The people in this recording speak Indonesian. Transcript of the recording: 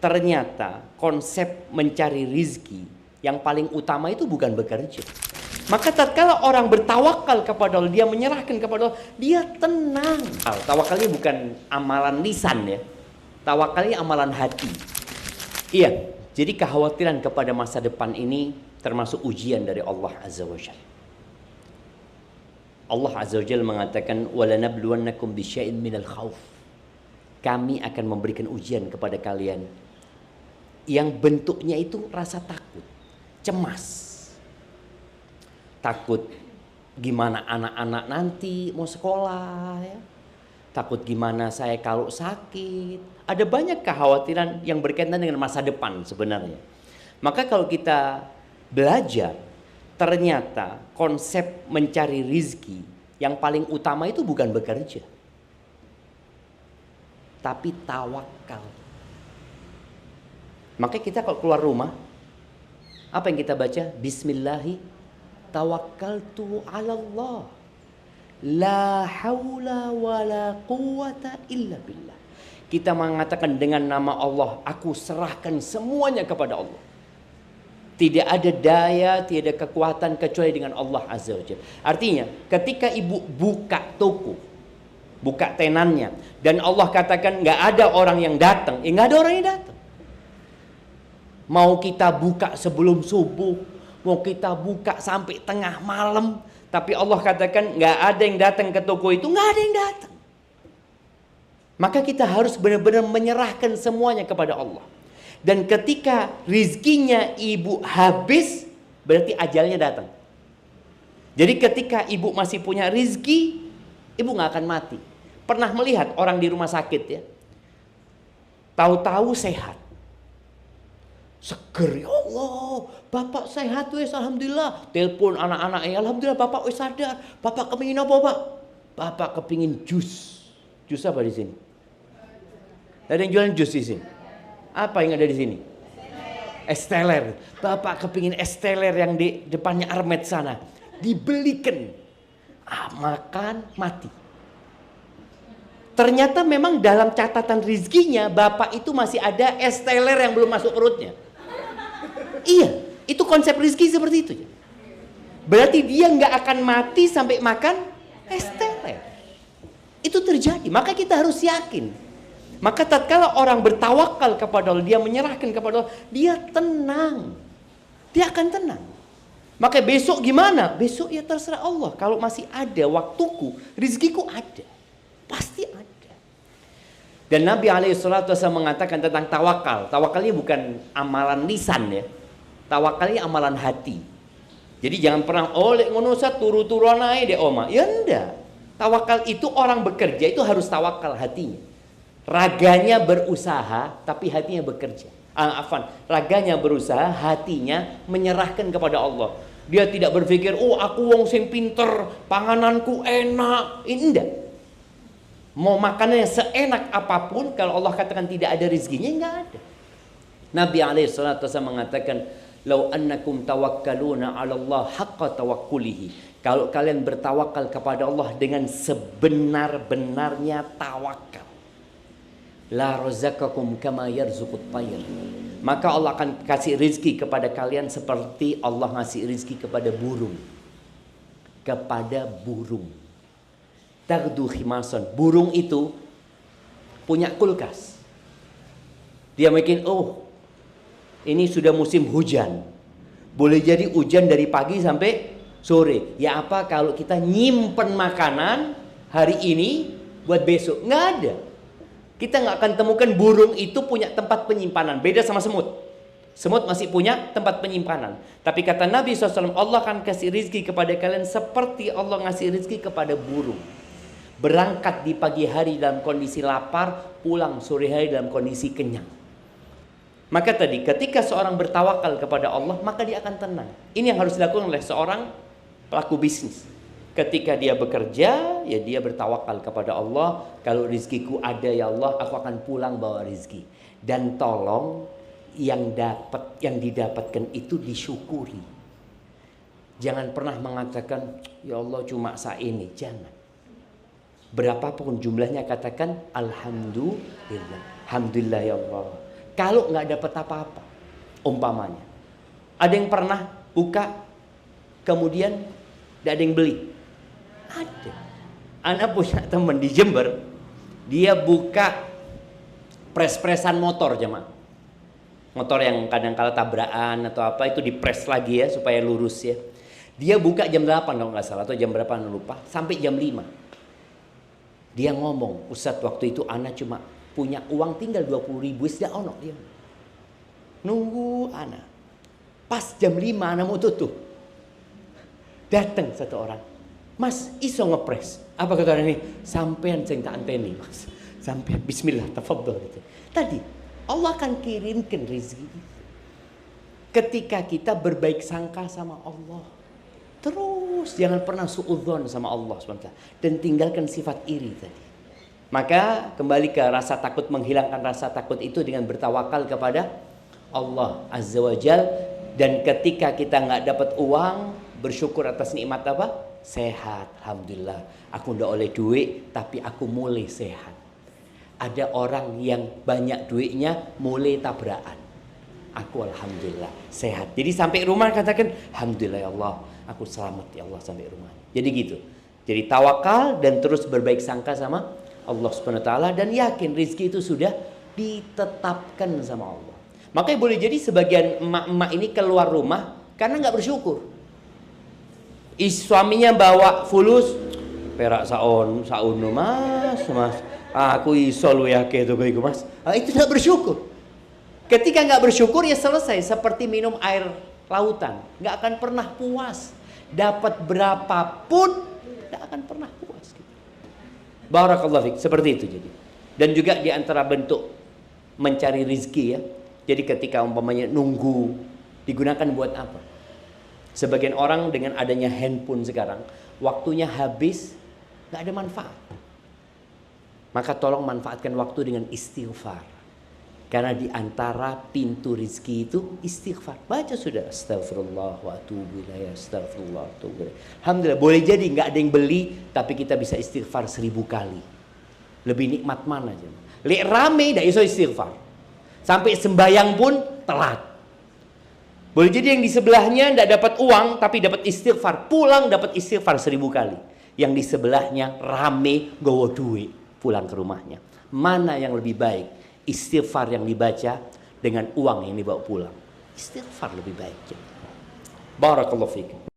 ternyata konsep mencari rizki yang paling utama itu bukan bekerja. Maka tatkala orang bertawakal kepada Allah, dia menyerahkan kepada Allah, dia tenang. Tawakalnya bukan amalan lisan ya, tawakalnya amalan hati. Iya, jadi kekhawatiran kepada masa depan ini termasuk ujian dari Allah Azza wa Jalla. Allah Azza wa Jalla mengatakan, "Walanabluwannakum bisyai'in minal khauf." Kami akan memberikan ujian kepada kalian yang bentuknya itu rasa takut, cemas. Takut gimana anak-anak nanti mau sekolah ya. Takut gimana saya kalau sakit. Ada banyak kekhawatiran yang berkaitan dengan masa depan sebenarnya. Maka kalau kita belajar, ternyata konsep mencari rizki yang paling utama itu bukan bekerja, tapi tawakal. Maka kita kalau keluar rumah, apa yang kita baca? Bismillahi tawakkaltu 'ala Allah. La haula wala quwata illa billah. Kita mengatakan dengan nama Allah, aku serahkan semuanya kepada Allah. Tidak ada daya, tidak ada kekuatan kecuali dengan Allah Azza wa Jalla. Artinya, ketika ibu buka toko, buka tenannya, dan Allah katakan nggak ada orang yang datang, nggak ada orang yang datang. Mau kita buka sebelum subuh, mau kita buka sampai tengah malam, tapi Allah katakan nggak ada yang datang ke toko itu, nggak ada yang datang. Maka kita harus benar-benar menyerahkan semuanya kepada Allah. Dan ketika rizkinya ibu habis, berarti ajalnya datang. Jadi ketika ibu masih punya rizki, ibu nggak akan mati. Pernah melihat orang di rumah sakit ya, tahu-tahu sehat, seger, ya Allah, bapak sehat wes, alhamdulillah. Telepon anak-anaknya, alhamdulillah bapak wes sadar. Bapak kepingin apa pak? Bapak kepingin jus. Jus apa di sini? Ada yang jualan jus di sini? Apa yang ada di sini? Es teler. Bapak kepingin es teler yang di depannya Armet sana. Dibelikan. Makan, mati. Ternyata memang dalam catatan rizkinya, bapak itu masih ada es teler yang belum masuk perutnya. Iya, itu konsep rizki seperti itu. Berarti dia nggak akan mati sampai makan es teler. Itu terjadi, maka kita harus yakin. Maka tatkala orang bertawakal kepada Allah, dia menyerahkan kepada Allah, dia tenang. Dia akan tenang. Maka besok gimana? Besok ya terserah Allah. Kalau masih ada waktuku, rizkiku ada. Pasti ada. Dan Nabi SAW mengatakan tentang tawakal. Tawakalnya bukan amalan lisan ya. Tawakalnya amalan hati. Jadi jangan pernah oleh ngonosa turu-turuan aja deh oma. Ya enggak. Tawakal itu orang bekerja itu harus tawakal hatinya. Raganya berusaha tapi hatinya bekerja. Raganya berusaha, hatinya menyerahkan kepada Allah. Dia tidak berpikir, oh aku wong sing pinter, pangananku enak. Ini enggak. Mau makanannya seenak apapun, kalau Allah katakan tidak ada rizkinya, enggak ada. Nabi SAW mengatakan, "Lau annakum tawakkaluna 'ala Allah haqqa tawakkulihi." Kalau kalian bertawakal kepada Allah dengan sebenar-benarnya tawakal, la razaqakum kama yarzuqut tayr. Maka Allah akan kasih rizki kepada kalian seperti Allah ngasih rizki kepada burung. Kepada burung. Taghdu khimasan. Burung itu punya kulkas. Dia mikir, oh ini sudah musim hujan. Boleh jadi hujan dari pagi sampai sore. Ya apa kalau kita nyimpen makanan hari ini buat besok? Nggak ada. Kita nggak akan temukan burung itu punya tempat penyimpanan. Beda sama semut. Semut masih punya tempat penyimpanan. Tapi kata Nabi SAW, Allah akan kasih rizki kepada kalian seperti Allah ngasih rizki kepada burung. Berangkat di pagi hari dalam kondisi lapar, pulang sore hari dalam kondisi kenyang. Maka tadi ketika seorang bertawakal kepada Allah, maka dia akan tenang. Ini yang harus dilakukan oleh seorang pelaku bisnis. Ketika dia bekerja, ya dia bertawakal kepada Allah. Kalau rizkiku ada ya Allah, aku akan pulang bawa rizki. Dan tolong yang didapatkan itu disyukuri. Jangan pernah mengatakan, ya Allah cuma ini. Jangan. Berapapun jumlahnya katakan, alhamdulillah. Alhamdulillah ya Allah. kalau nggak dapat apa-apa, umpamanya. Ada yang pernah buka, kemudian nggak ada yang beli? Ada. Anak punya teman di Jember, dia buka pres-presan motor jemaah. Motor yang kadang kala tabrakan atau apa itu dipres lagi ya supaya lurus ya. Dia buka jam 8 kalau nggak salah atau jam berapa lupa, sampai jam 5. Dia ngomong, Ustadz waktu itu anak cuma punya uang tinggal 20.000, sudah ono dia. Nunggu anak. Pas jam 5 anak mau tutup. Datang satu orang. Mas, iso ngepres. Apa kata orang ini? Sampean sing tak anteni, Mas. Sampean bismillah, tafadhol gitu. Tadi Allah akan kirimkan rezeki ketika kita berbaik sangka sama Allah. Terus jangan pernah suudzon sama Allah SWT dan tinggalkan sifat iri tadi. Maka kembali ke rasa takut, menghilangkan rasa takut itu dengan bertawakal kepada Allah Azza wa Jal. Dan ketika kita nggak dapat uang, bersyukur atas nikmat apa? Sehat. Alhamdulillah, aku ndak oleh duit tapi aku mulai sehat. Ada orang yang banyak duitnya mulai tabrakan. Aku alhamdulillah sehat. Jadi sampai rumah katakan alhamdulillah ya Allah, aku selamat ya Allah sampai rumah. Jadi gitu. Jadi tawakal dan terus berbaik sangka sama Allah Subhanahu wa taala dan yakin rezeki itu sudah ditetapkan sama Allah. Makanya boleh jadi sebagian emak-emak ini keluar rumah karena nggak bersyukur. Suaminya bawa fulus, perak saun mas. Aku iso lu ya gitu mas. Itu tidak bersyukur. Ketika nggak bersyukur ya selesai, seperti minum air lautan, nggak akan pernah puas. Dapat berapapun, nggak akan pernah puas. Barakallahu fiik, seperti itu jadi. Dan juga di antara bentuk mencari rezeki ya. Jadi ketika umpamanya nunggu, digunakan buat apa? Sebagian orang dengan adanya handphone sekarang, waktunya habis, nggak ada manfaat. Maka tolong manfaatkan waktu dengan istighfar. Karena di antara pintu rezeki itu istighfar. Baca sudah astagfirullah wa atubu ilaih, astagfirullah wa atubu ilaih. Alhamdulillah, boleh jadi nggak ada yang beli, tapi kita bisa istighfar 1000 kali. Lebih nikmat mana aja? Lek rame dah iso istighfar. Sampai sembayang pun telat. Boleh jadi yang di sebelahnya tidak dapat uang tapi dapat istighfar, pulang dapat istighfar 1000 kali. Yang di sebelahnya rame gowo duit pulang ke rumahnya. Mana yang lebih baik? Istighfar yang dibaca dengan uang yang dibawa pulang. Istighfar lebih baik. Barakallahu fiik.